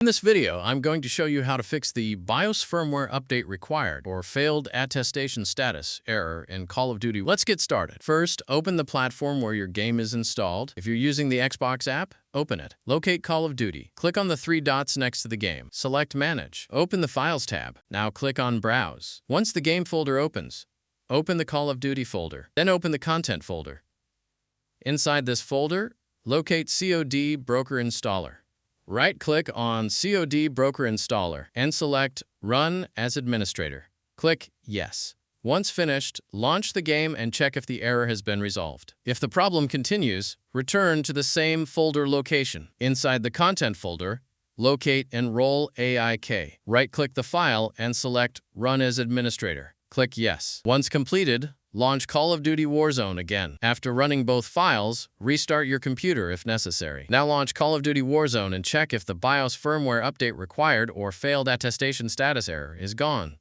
In this video, I'm going to show you how to fix the BIOS Firmware Update Required or Failed Attestation Status error in Call of Duty. Let's get started. First, open the platform where your game is installed. If you're using the Xbox app, open it. Locate Call of Duty. Click on the three dots next to the game. Select Manage. Open the Files tab. Now click on Browse. Once the game folder opens, open the Call of Duty folder. Then open the Content folder. Inside this folder, locate CoD Broker Installer. Right-click on CoD Broker Installer and select Run as Administrator. Click Yes. Once finished, launch the game and check if the error has been resolved. If the problem continues, return to the same folder location. Inside the Content folder, locate Enroll AIK. Right-click the file and select Run as Administrator. Click Yes. Once completed, launch Call of Duty Warzone again. After running both files, restart your computer if necessary. Now launch Call of Duty Warzone and check if the BIOS Firmware Update Required or Failed Attestation Status error is gone.